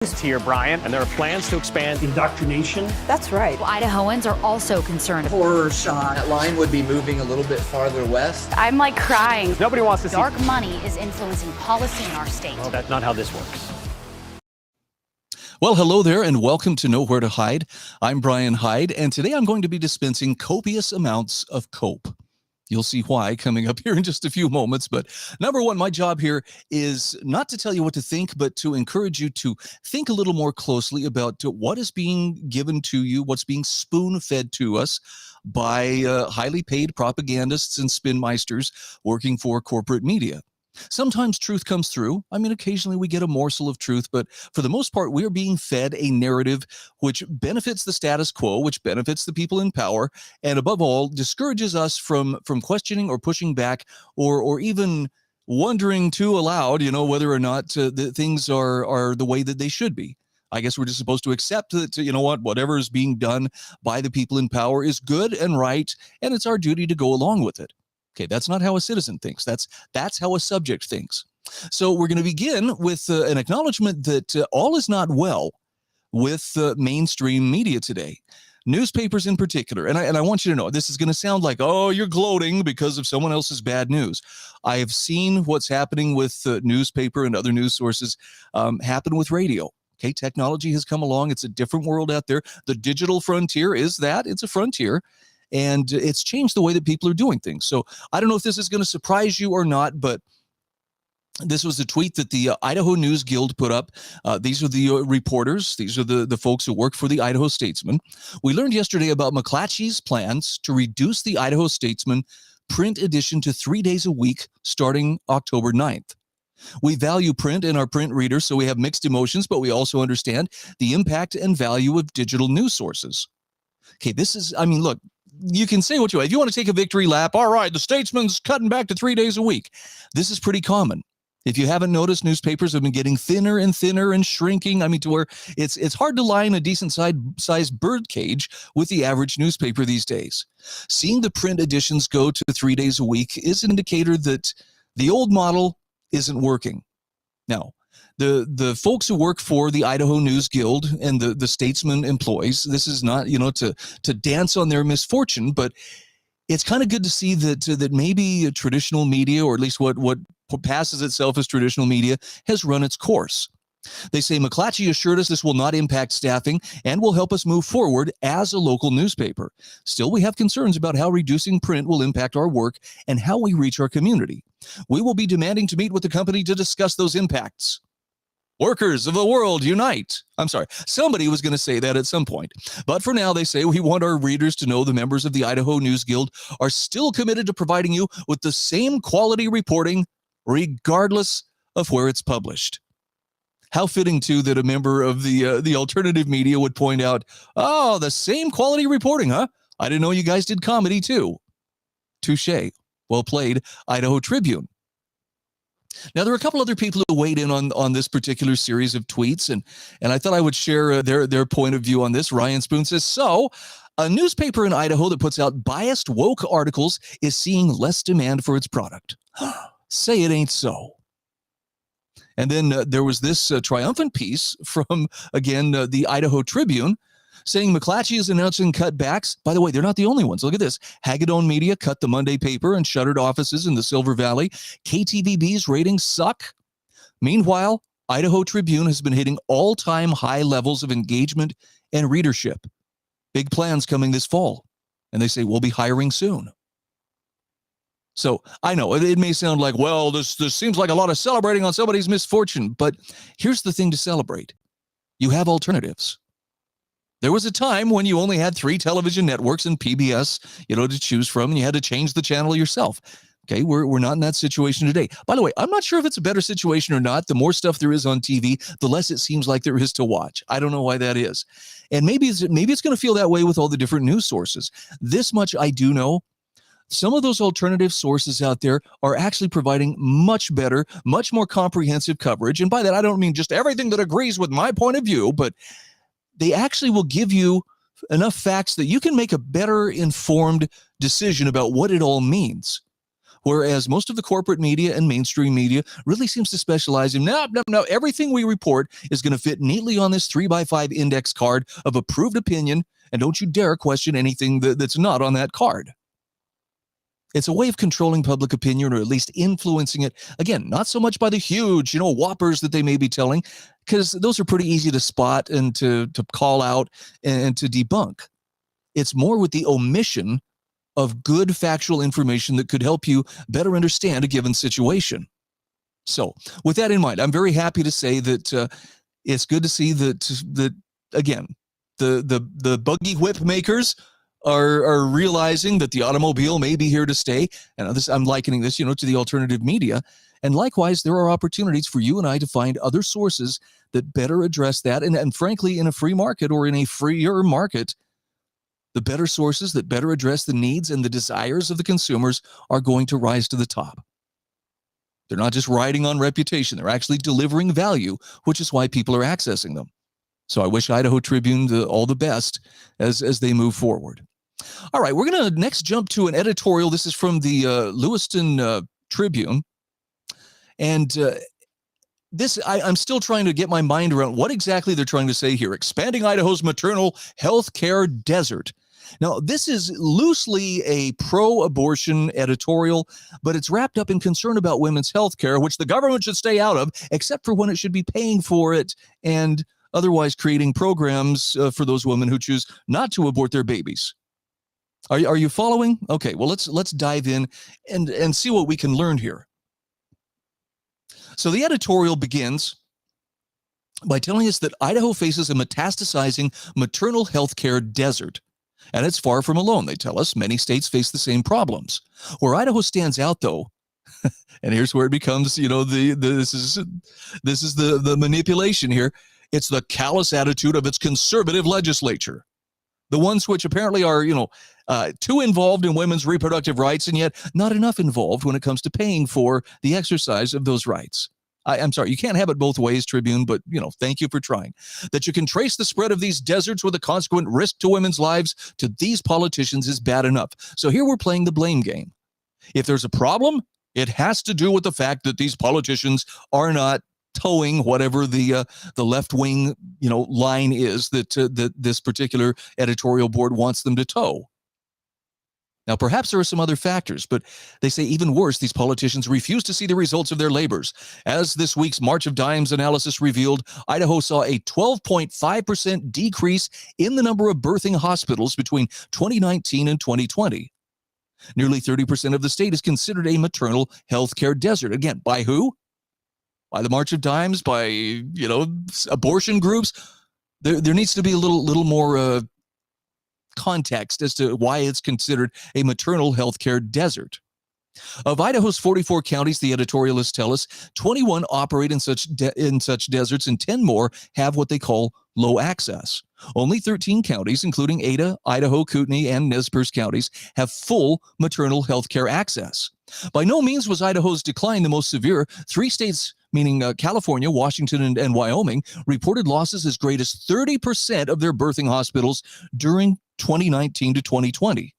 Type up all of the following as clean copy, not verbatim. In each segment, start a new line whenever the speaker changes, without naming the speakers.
Here, Bryan, and there are plans to expand indoctrination.
That's right.
Well, Idahoans are also concerned.
Horror shot.
That line would be moving a little bit farther west.
I'm like crying.
Nobody wants to see
dark money is influencing policy in our state.
Well, that's not how this works.
Well, hello there, and welcome to Nowhere to Hide. I'm Bryan Hyde, and today I'm going to be dispensing copious amounts of cope. You'll see why coming up here in just a few moments. But number one, my job here is not to tell you what to think, but to encourage you to think a little more closely about what is being given to you, what's being spoon-fed to us by highly paid propagandists and spinmeisters working for corporate media. Sometimes truth comes through. I mean, occasionally we get a morsel of truth, but for the most part, we are being fed a narrative which benefits the status quo, which benefits the people in power, and above all, discourages us from questioning or pushing back or even wondering too aloud, whether or not the things are the way that they should be. I guess we're just supposed to accept that, whatever is being done by the people in power is good and right, and it's our duty to go along with it. Okay, that's not how a citizen thinks. That's how a subject thinks. So we're going to begin with an acknowledgement that all is not well with mainstream media today. Newspapers in particular, and I want you to know, this is going to sound like, oh, you're gloating because of someone else's bad news. I have seen what's happening with newspaper and other news sources happen with radio. Okay, technology has come along. It's a different world out there. The digital frontier is that. It's a frontier. And it's changed the way that people are doing things. So I don't know if this is going to surprise you or not, but this was a tweet that the Idaho News Guild put up. These are the reporters. These are the folks who work for the Idaho Statesman. We learned yesterday about McClatchy's plans to reduce the Idaho Statesman print edition to 3 days a week starting October 9th. We value print and our print readers, so we have mixed emotions, but we also understand the impact and value of digital news sources. Okay, look, you can say what you want. If you want to take a victory lap, all right, the Statesman's cutting back to 3 days a week. This is pretty common. If you haven't noticed, newspapers have been getting thinner and thinner and shrinking. To where it's hard to line a decent sized bird cage with the average newspaper these days. Seeing the print editions go to 3 days a week is an indicator that the old model isn't working. Now, the folks who work for the Idaho News Guild and the Statesman employees, this is not, to dance on their misfortune, but it's kind of good to see that maybe traditional media, or at least what passes itself as traditional media, has run its course. They say McClatchy assured us this will not impact staffing and will help us move forward as a local newspaper. Still, we have concerns about how reducing print will impact our work and how we reach our community. We will be demanding to meet with the company to discuss those impacts. Workers of the world, unite. I'm sorry, somebody was going to say that at some point. But for now, they say we want our readers to know the members of the Idaho News Guild are still committed to providing you with the same quality reporting, regardless of where it's published. How fitting, too, that a member of the alternative media would point out, oh, the same quality reporting, huh? I didn't know you guys did comedy, too. Touché. Well played, Idaho Tribune. Now, there are a couple other people who weighed in on this particular series of tweets, and I thought I would share their point of view on this. Ryan Spoon says, so, a newspaper in Idaho that puts out biased woke articles is seeing less demand for its product. Say it ain't so. And then there was this triumphant piece from, again, the Idaho Tribune, saying McClatchy is announcing cutbacks. By the way, they're not the only ones. Look at this. Hagedorn Media cut the Monday paper and shuttered offices in the Silver Valley. KTVB's ratings suck. Meanwhile, Idaho Tribune has been hitting all-time high levels of engagement and readership. Big plans coming this fall. And they say, we'll be hiring soon. So I know it may sound like, well, this seems like a lot of celebrating on somebody's misfortune. But here's the thing to celebrate. You have alternatives. There was a time when you only had 3 television networks and PBS, to choose from, and you had to change the channel yourself. Okay, we're not in that situation today. By the way, I'm not sure if it's a better situation or not. The more stuff there is on TV, the less it seems like there is to watch. I don't know why that is. And maybe it's going to feel that way with all the different news sources. This much I do know. Some of those alternative sources out there are actually providing much better, much more comprehensive coverage. And by that, I don't mean just everything that agrees with my point of view, but they actually will give you enough facts that you can make a better informed decision about what it all means. Whereas most of the corporate media and mainstream media really seems to specialize in, no, everything we report is going to fit neatly on this 3x5 index card of approved opinion, and don't you dare question anything that's not on that card. It's a way of controlling public opinion, or at least influencing it. Again, not so much by the huge, whoppers that they may be telling, because those are pretty easy to spot and to call out and to debunk. It's more with the omission of good factual information that could help you better understand a given situation. So with that in mind, I'm very happy to say that it's good to see that again, the buggy whip makers are realizing that the automobile may be here to stay. And I'm likening this, to the alternative media. And likewise, there are opportunities for you and I to find other sources that better address that. And frankly, in a free market, or in a freer market, the better sources that better address the needs and the desires of the consumers are going to rise to the top. They're not just riding on reputation. They're actually delivering value, which is why people are accessing them. So I wish Idaho Tribune all the best as they move forward. All right, we're going to next jump to an editorial. This is from the Lewiston Tribune. And I'm still trying to get my mind around what exactly they're trying to say here. Expanding Idaho's maternal health care desert. Now, this is loosely a pro-abortion editorial, but it's wrapped up in concern about women's health care, which the government should stay out of, except for when it should be paying for it and otherwise creating programs for those women who choose not to abort their babies. Are you following? Okay, well, let's dive in and see what we can learn here. So the editorial begins by telling us that Idaho faces a metastasizing maternal health care desert. And it's far from alone, they tell us. Many states face the same problems. Where Idaho stands out, though, and here's where it becomes, this is the manipulation here. It's the callous attitude of its conservative legislature. The ones which apparently are, too involved in women's reproductive rights, and yet not enough involved when it comes to paying for the exercise of those rights. I'm sorry, you can't have it both ways, Tribune, but, thank you for trying. That you can trace the spread of these deserts with a consequent risk to women's lives to these politicians is bad enough. So here we're playing the blame game. If there's a problem, it has to do with the fact that these politicians are not towing whatever the left-wing, line is that this particular editorial board wants them to tow. Now, perhaps there are some other factors, but they say even worse, these politicians refuse to see the results of their labors. As this week's March of Dimes analysis revealed, Idaho saw a 12.5% decrease in the number of birthing hospitals between 2019 and 2020. Nearly 30% of the state is considered a maternal health care desert. Again, by who? By the March of Dimes, by, abortion groups. There needs to be a little more context as to why it's considered a maternal health care desert. Of Idaho's 44 counties, the editorialists tell us, 21 operate in such deserts, and 10 more have what they call low access. Only 13 counties, including Ada, Idaho, Kootenai, and Nez Perce counties, have full maternal health care access. By no means was Idaho's decline the most severe. 3 states, meaning California, Washington, and Wyoming, reported losses as great as 30% of their birthing hospitals during 2019 to 2020.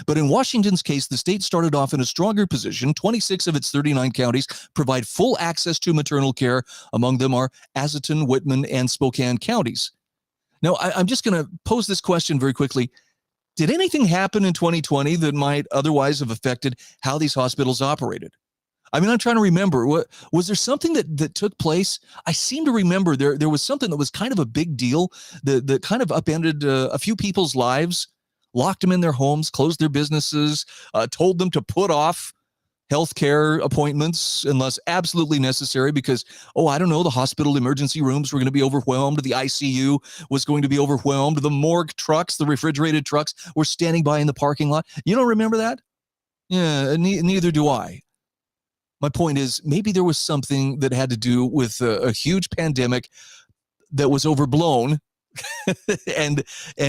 But in Washington's case, the state started off in a stronger position. 26 of its 39 counties provide full access to maternal care. Among them are Atchison, Whitman, and Spokane counties. Now, I'm just going to pose this question very quickly. Did anything happen in 2020 that might otherwise have affected how these hospitals operated? I mean, I'm trying to remember. Was there something that took place? I seem to remember there was something that was kind of a big deal that kind of upended a few people's lives, locked them in their homes, closed their businesses, told them to put off healthcare appointments unless absolutely necessary because, I don't know, the hospital emergency rooms were going to be overwhelmed. The ICU was going to be overwhelmed. The morgue trucks, the refrigerated trucks were standing by in the parking lot. You don't remember that? Yeah, neither do I. My point is, maybe there was something that had to do with a huge pandemic that was overblown and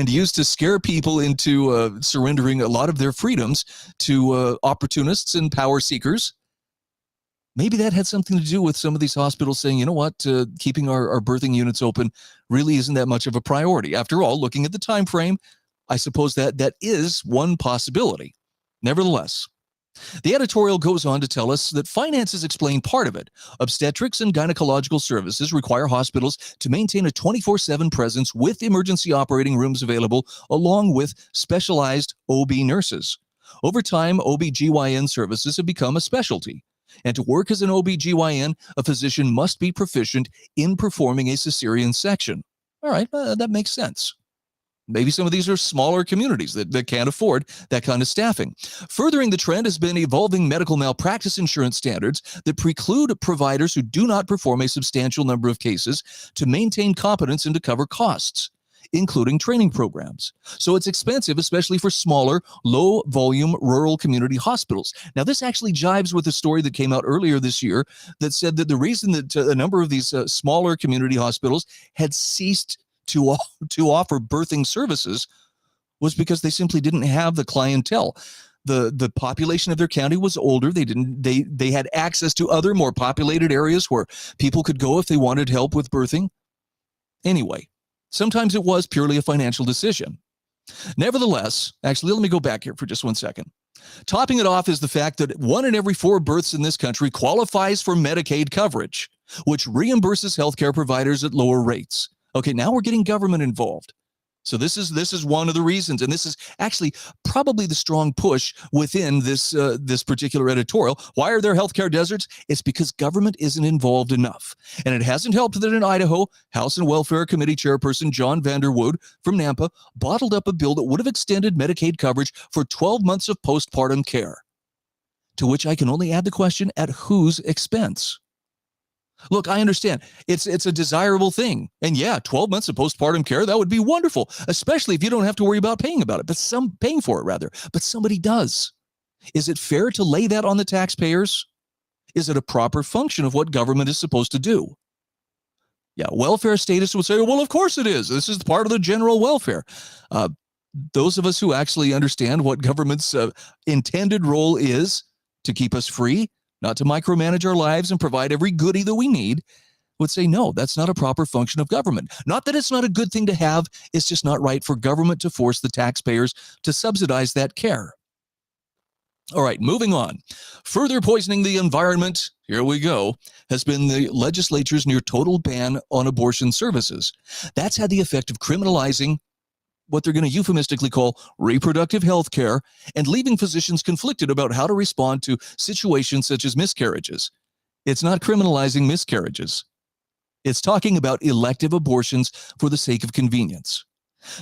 used to scare people into surrendering a lot of their freedoms to opportunists and power seekers. Maybe that had something to do with some of these hospitals saying, you know what, keeping our birthing units open really isn't that much of a priority. After all, looking at the time frame, I suppose that is one possibility. Nevertheless, The editorial goes on to tell us that finances explain part of it. Obstetrics and gynecological services require hospitals to maintain a 24/7 presence with emergency operating rooms available, along with specialized OB nurses. Over time, OB/GYN services have become a specialty. And to work as an OB/GYN, a physician must be proficient in performing a cesarean section. All right, that makes sense. Maybe some of these are smaller communities that can't afford that kind of staffing. Furthering the trend has been evolving medical malpractice insurance standards that preclude providers who do not perform a substantial number of cases to maintain competence and to cover costs, including training programs. So it's expensive, especially for smaller, low-volume rural community hospitals. Now, this actually jives with a story that came out earlier this year that said that the reason that a number of these smaller community hospitals had ceased to offer birthing services was because they simply didn't have the clientele. The population of their county was older. They had access to other more populated areas where people could go if they wanted help with birthing. Anyway, sometimes it was purely a financial decision. Nevertheless, actually, let me go back here for just one second. Topping it off is the fact that 1 in every 4 births in this country qualifies for Medicaid coverage, which reimburses healthcare providers at lower rates. Okay, now we're getting government involved. So this is one of the reasons, and this is actually probably the strong push within this particular editorial. Why are there healthcare deserts? It's because government isn't involved enough. And it hasn't helped that in Idaho, House and Welfare Committee Chairperson John Vanderwood from Nampa bottled up a bill that would have extended Medicaid coverage for 12 months of postpartum care. To which I can only add the question, at whose expense? Look, I understand. It's a desirable thing. And yeah, 12 months of postpartum care, that would be wonderful, especially if you don't have to worry about paying for it rather. But somebody does. Is it fair to lay that on the taxpayers? Is it a proper function of what government is supposed to do? Yeah, welfare statists would say, well, of course it is. This is part of the general welfare. Those of us who actually understand what government's intended role is to keep us free, not to micromanage our lives and provide every goodie that we need, would say, no, that's not a proper function of government. Not that it's not a good thing to have, it's just not right for government to force the taxpayers to subsidize that care. All right, moving on. Further poisoning the environment, here we go, has been the legislature's near total ban on abortion services. That's had the effect of criminalizing what they're going to euphemistically call reproductive health care and leaving physicians conflicted about how to respond to situations such as miscarriages. It's not criminalizing miscarriages. It's talking about elective abortions for the sake of convenience.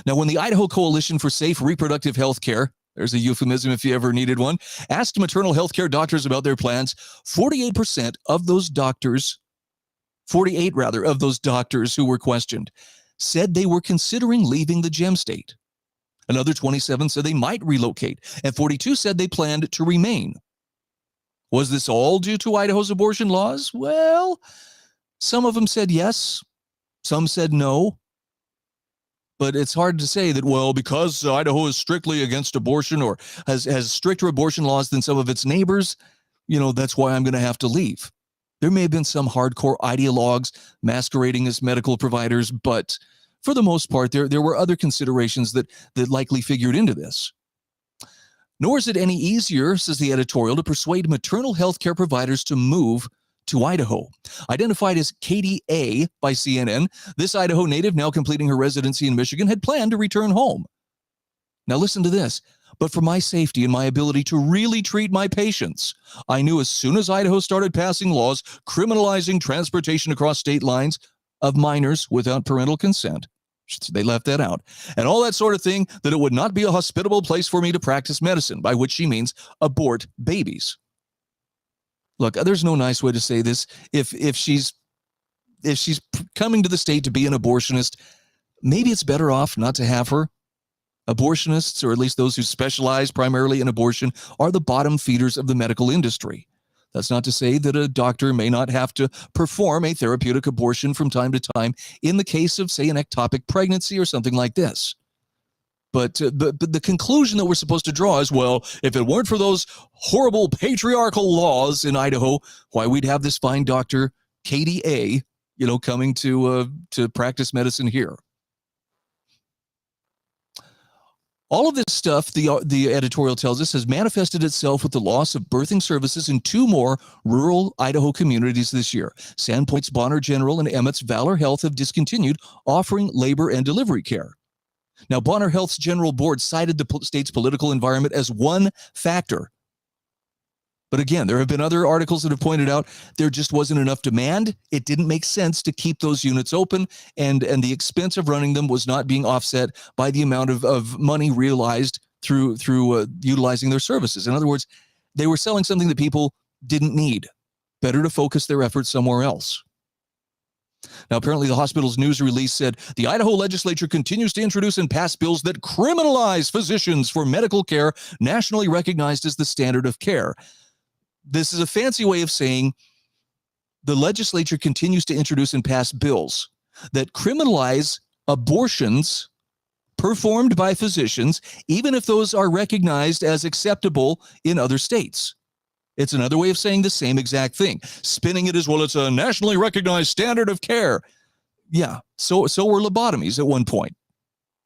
Now, when the Idaho Coalition for Safe Reproductive Health Care, there's a euphemism if you ever needed one, asked maternal health care doctors about their plans, 48% of those doctors, 48 rather, of those doctors who were questioned said they were considering leaving the gem state. Another 27 said they might relocate, and 42 said they planned to remain. Was this all due to Idaho's abortion laws? Well, some of them said yes, some said no. But it's hard to say that, well, because Idaho is strictly against abortion or has stricter abortion laws than some of its neighbors, that's why I'm going to have to leave. There may have been some hardcore ideologues masquerading as medical providers, but for the most part, there were other considerations that likely figured into this. Nor is it any easier, says the editorial, to persuade maternal health care providers to move to Idaho. Identified as Katie A. by CNN, this Idaho native, now completing her residency in Michigan, had planned to return home. Now listen to this. But for my safety and my ability to really treat my patients, I knew as soon as Idaho started passing laws criminalizing transportation across state lines of minors without parental consent, they left that out, and all that sort of thing, that it would not be a hospitable place for me to practice medicine, by which she means abort babies. Look, there's no nice way to say this. If she's coming to the state to be an abortionist, maybe it's better off not to have her. Abortionists, or at least those who specialize primarily in abortion, are the bottom feeders of the medical industry. That's not to say that a doctor may not have to perform a therapeutic abortion from time to time in the case of, say, an ectopic pregnancy or something like this. But the conclusion that we're supposed to draw is, well, if it weren't for those horrible patriarchal laws in Idaho, why, we'd have this fine doctor, Katie A., coming to practice medicine here. All of this stuff, the editorial tells us, has manifested itself with the loss of birthing services in 2 more rural Idaho communities this year. Sandpoint's Bonner General and Emmett's Valor Health have discontinued offering labor and delivery care. Now, Bonner Health's general board cited the state's political environment as one factor. But again, there have been other articles that have pointed out there just wasn't enough demand. It didn't make sense to keep those units open, and the expense of running them was not being offset by the amount of money realized through utilizing their services. In other words, they were selling something that people didn't need. Better to focus their efforts somewhere else. Now, apparently the hospital's news release said the Idaho legislature continues to introduce and pass bills that criminalize physicians for medical care nationally recognized as the standard of care. This is a fancy way of saying the legislature continues to introduce and pass bills that criminalize abortions performed by physicians, even if those are recognized as acceptable in other states. It's another way of saying the same exact thing, spinning it as, well, it's a nationally recognized standard of care. Yeah, so were lobotomies at one point.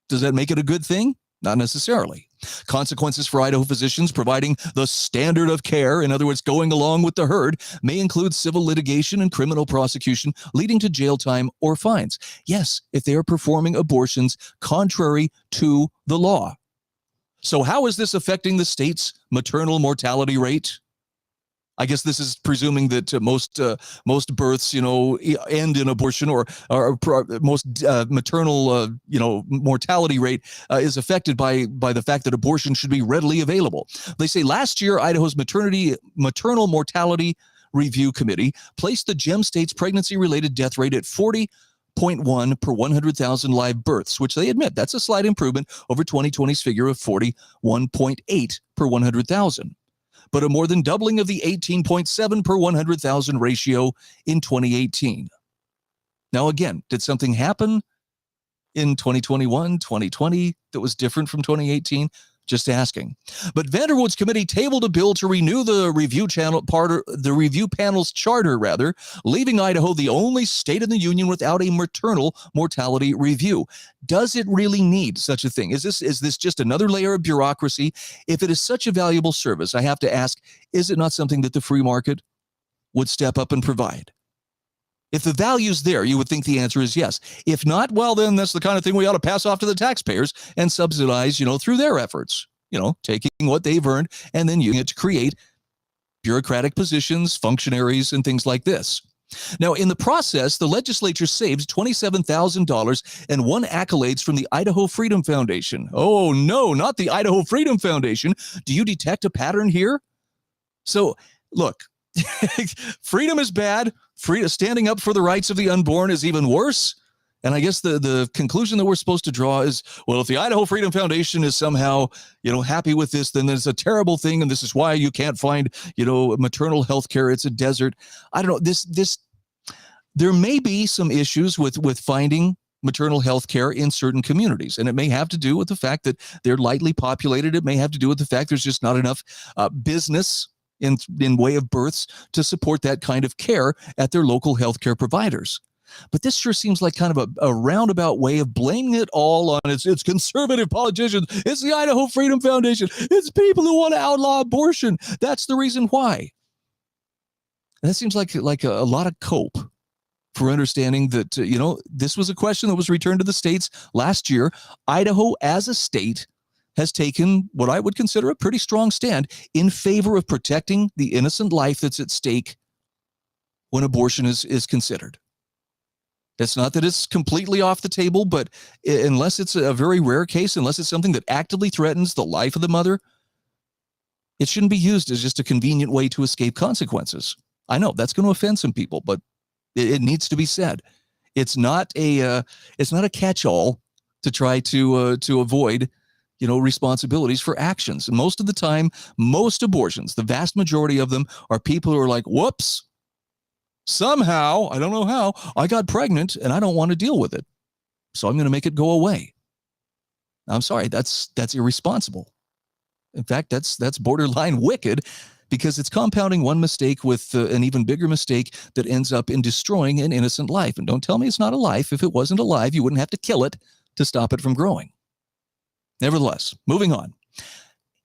Does that make it a good thing? Not necessarily. Consequences for Idaho physicians providing the standard of care, in other words, going along with the herd, may include civil litigation and criminal prosecution leading to jail time or fines. Yes, if they are performing abortions contrary to the law. So how is this affecting the state's maternal mortality rate? I guess this is presuming that most births, end in abortion, or most maternal, mortality rate is affected by the fact that abortion should be readily available. They say last year, Idaho's maternal mortality review committee placed the GEM state's pregnancy-related death rate at 40.1 per 100,000 live births, which they admit that's a slight improvement over 2020's figure of 41.8 per 100,000. But a more than doubling of the 18.7 per 100,000 ratio in 2018. Now, again, did something happen in 2021, 2020 that was different from 2018? Just asking. But Vanderwood's committee tabled a bill to renew the review panel's charter, leaving Idaho the only state in the union without a maternal mortality review. Does it really need such a thing? Is this just another layer of bureaucracy? If it is such a valuable service, I have to ask, is it not something that the free market would step up and provide? If the value's there, you would think the answer is yes. If not, well, then that's the kind of thing we ought to pass off to the taxpayers and subsidize, through their efforts, taking what they've earned and then using it to create bureaucratic positions, functionaries, and things like this. Now, in the process, the legislature saves $27,000 and won accolades from the Idaho Freedom Foundation. Oh, no, not the Idaho Freedom Foundation. Do you detect a pattern here? So, look, freedom is bad. Standing up for the rights of the unborn is even worse. And I guess the conclusion that we're supposed to draw is, well, if the Idaho Freedom Foundation is somehow, happy with this, then it's a terrible thing. And this is why you can't find, maternal health care. It's a desert. I don't know. There may be some issues with finding maternal health care in certain communities. And it may have to do with the fact that they're lightly populated. It may have to do with the fact there's just not enough business in way of births to support that kind of care at their local healthcare providers. But this sure seems like kind of a roundabout way of blaming it all on it's conservative politicians. It's the Idaho Freedom Foundation. It's people who want to outlaw abortion. That's the reason why. And that seems like a lot of cope for understanding that, this was a question that was returned to the states last year. Idaho as a state has taken what I would consider a pretty strong stand in favor of protecting the innocent life that's at stake when abortion is considered. It's not that it's completely off the table, but unless it's a very rare case, unless it's something that actively threatens the life of the mother, it shouldn't be used as just a convenient way to escape consequences. I know that's going to offend some people, but it needs to be said. It's not a catch-all to try to avoid responsibilities for actions. And most of the time, most abortions, the vast majority of them are people who are like, whoops, somehow, I don't know how, I got pregnant and I don't want to deal with it. So I'm going to make it go away. I'm sorry, that's irresponsible. In fact, that's borderline wicked, because it's compounding one mistake with an even bigger mistake that ends up in destroying an innocent life. And don't tell me it's not a life. If it wasn't alive, you wouldn't have to kill it to stop it from growing. Nevertheless, moving on.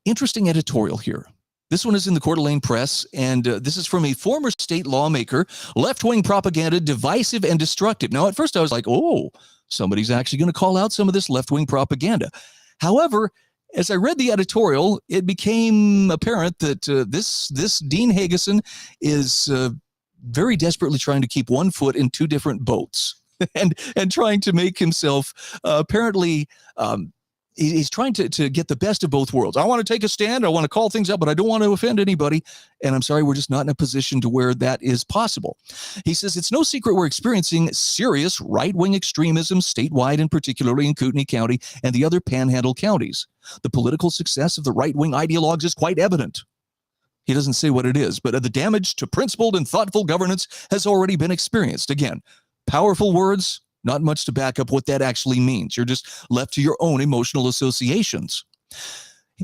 Interesting editorial here. This one is in the Coeur d'Alene Press, and this is from a former state lawmaker. Left-wing propaganda, divisive and destructive. Now, at first I was like, oh, somebody's actually going to call out some of this left-wing propaganda. However, as I read the editorial, it became apparent that this Dean Hageson is very desperately trying to keep one foot in two different boats and trying to make himself apparently he's trying to get the best of both worlds. I want to take a stand. I want to call things out, but I don't want to offend anybody. And I'm sorry, we're just not in a position to where that is possible. He says, it's no secret we're experiencing serious right-wing extremism statewide, and particularly in Kootenai County and the other panhandle counties. The political success of the right-wing ideologues is quite evident. He doesn't say what it is, but the damage to principled and thoughtful governance has already been experienced. Again, powerful words, not much to back up what that actually means. You're just left to your own emotional associations.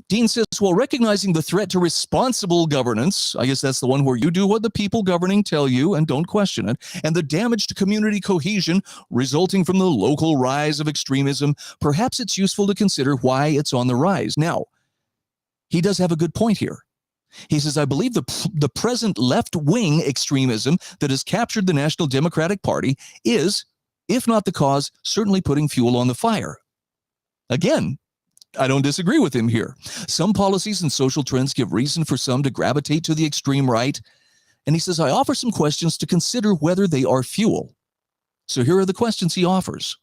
Dean says, while recognizing the threat to responsible governance, I guess that's the one where you do what the people governing tell you and don't question it, and the damage to community cohesion resulting from the local rise of extremism, perhaps it's useful to consider why it's on the rise. Now, he does have a good point here. He says, I believe the present left-wing extremism that has captured the National Democratic Party is, if not the cause, certainly putting fuel on the fire. Again, I don't disagree with him here. Some policies and social trends give reason for some to gravitate to the extreme right. And he says, I offer some questions to consider whether they are fuel. So here are the questions he offers.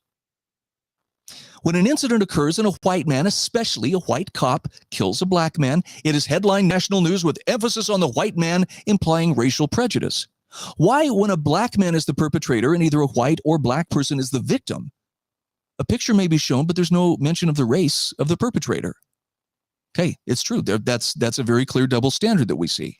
When an incident occurs and a white man, especially a white cop, kills a black man, it is headline national news with emphasis on the white man, implying racial prejudice. Why, when a black man is the perpetrator and either a white or black person is the victim, a picture may be shown, but there's no mention of the race of the perpetrator? Okay, it's true. That's a very clear double standard that we see.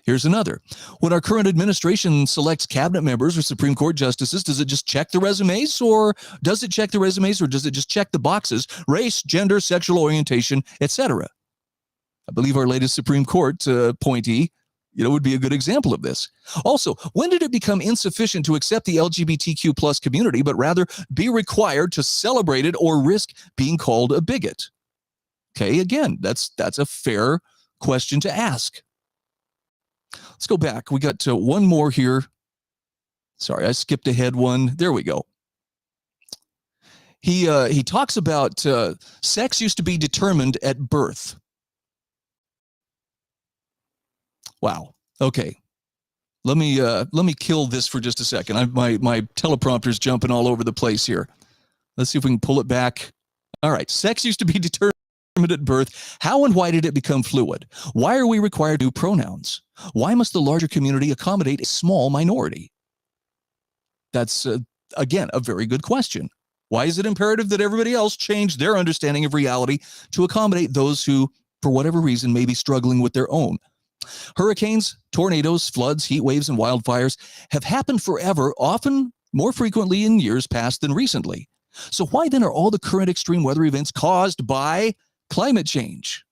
Here's another. When our current administration selects cabinet members or Supreme Court justices, does it just check the resumes, or does it just check the boxes, race, gender, sexual orientation, etc.? I believe our latest Supreme Court appointee would be a good example of this. Also, when did it become insufficient to accept the LGBTQ plus community, but rather be required to celebrate it or risk being called a bigot? Okay, again, that's a fair question to ask. Let's go back. We got one more here. Sorry, I skipped ahead one. There we go. He talks about sex used to be determined at birth. Wow. Okay. Let me kill this for just a second. My teleprompter's jumping all over the place here. Let's see if we can pull it back. All right. Sex used to be determined at birth. How and why did it become fluid? Why are we required new pronouns? Why must the larger community accommodate a small minority? That's, again, a very good question. Why is it imperative that everybody else change their understanding of reality to accommodate those who, for whatever reason, may be struggling with their own? Hurricanes, tornadoes, floods, heat waves, and wildfires have happened forever, often more frequently in years past than recently. So why then are all the current extreme weather events caused by climate change?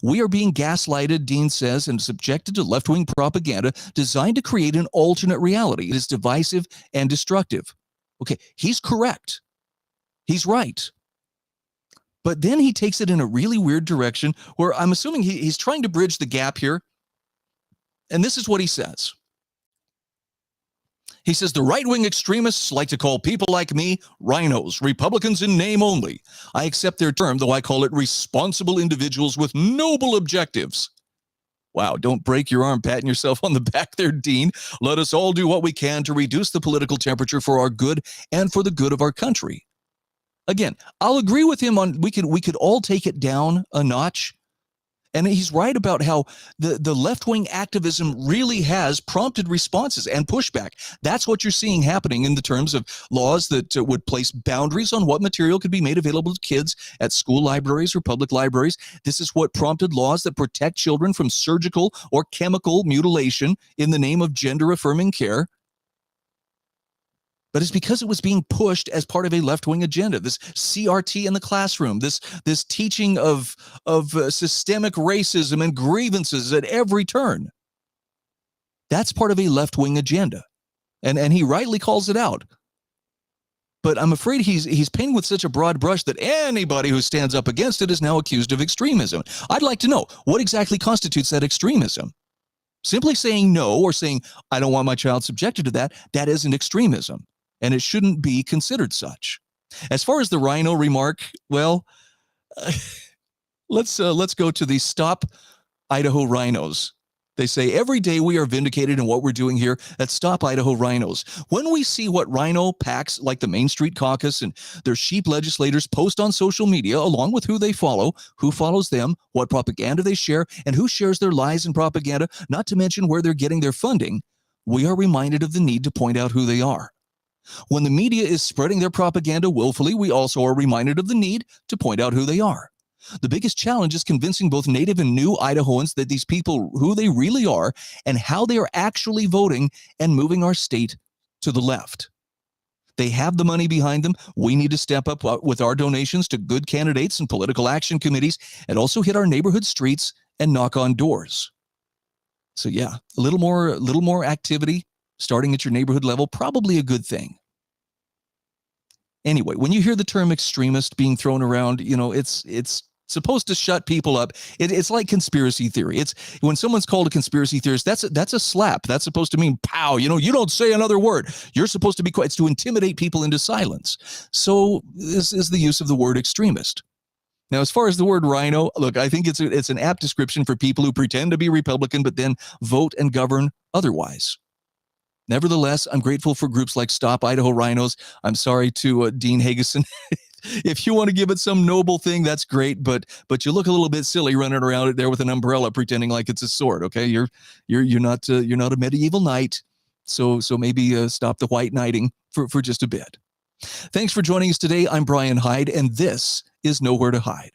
We are being gaslighted, Dean says, and subjected to left-wing propaganda designed to create an alternate reality. It is divisive and destructive. Okay, he's correct. He's right. But then he takes it in a really weird direction where I'm assuming he's trying to bridge the gap here. And this is what he says. He says, the right-wing extremists like to call people like me RINOs, Republicans in name only. I accept their term, though I call it responsible individuals with noble objectives. Wow, don't break your arm patting yourself on the back there, Dean. Let us all do what we can to reduce the political temperature for our good and for the good of our country. Again, I'll agree with him on we could all take it down a notch. And he's right about how the left-wing activism really has prompted responses and pushback. That's what you're seeing happening in the terms of laws that would place boundaries on what material could be made available to kids at school libraries or public libraries. This is what prompted laws that protect children from surgical or chemical mutilation in the name of gender-affirming care. But it's because it was being pushed as part of a left-wing agenda. This CRT in the classroom, this teaching of systemic racism and grievances at every turn. That's part of a left-wing agenda. And he rightly calls it out. But I'm afraid he's painting with such a broad brush that anybody who stands up against it is now accused of extremism. I'd like to know, what exactly constitutes that extremism? Simply saying no or saying, I don't want my child subjected to that, that isn't extremism, and it shouldn't be considered such. As far as the RINO remark, well, let's go to the Stop Idaho RINOs. They say, every day we are vindicated in what we're doing here at Stop Idaho RINOs. When we see what RINO PACs like the Main Street Caucus and their sheep legislators post on social media, along with who they follow, who follows them, what propaganda they share, and who shares their lies and propaganda, not to mention where they're getting their funding, we are reminded of the need to point out who they are. When the media is spreading their propaganda willfully, we also are reminded of the need to point out who they are. The biggest challenge is convincing both native and new Idahoans that these people, who they really are and how they are actually voting and moving our state to the left. They have the money behind them. We need to step up with our donations to good candidates and political action committees, and also hit our neighborhood streets and knock on doors. So yeah, a little more activity starting at your neighborhood level, probably a good thing. Anyway, when you hear the term extremist being thrown around, you know, it's supposed to shut people up. It's like conspiracy theory. It's when someone's called a conspiracy theorist, that's a slap. That's supposed to mean pow. You know, you don't say another word. You're supposed to be quiet. It's to intimidate people into silence. So this is the use of the word extremist. Now, as far as the word RINO, look, I think it's an apt description for people who pretend to be Republican but then vote and govern otherwise. Nevertheless, I'm grateful for groups like Stop Idaho RINOs. I'm sorry to Dean Hageson. If you want to give it some noble thing, that's great, but you look a little bit silly running around it there with an umbrella pretending like it's a sword. Okay, you're not a medieval knight, so maybe stop the white knighting for just a bit. Thanks for joining us today. I'm Bryan Hyde, and this is Nowhere to Hide.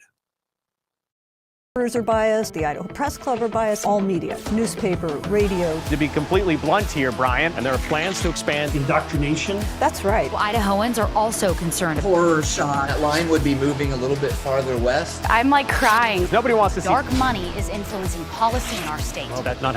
Are biased, the Idaho Press Club are biased, all media, newspaper, radio.
To be completely blunt here, Bryan, and there are plans to expand indoctrination.
That's right.
Idahoans are also concerned.
Horror shot. That line would be moving a little bit farther west.
I'm like crying.
Nobody wants to see
Dark money is influencing policy in our state.
Well, that's not how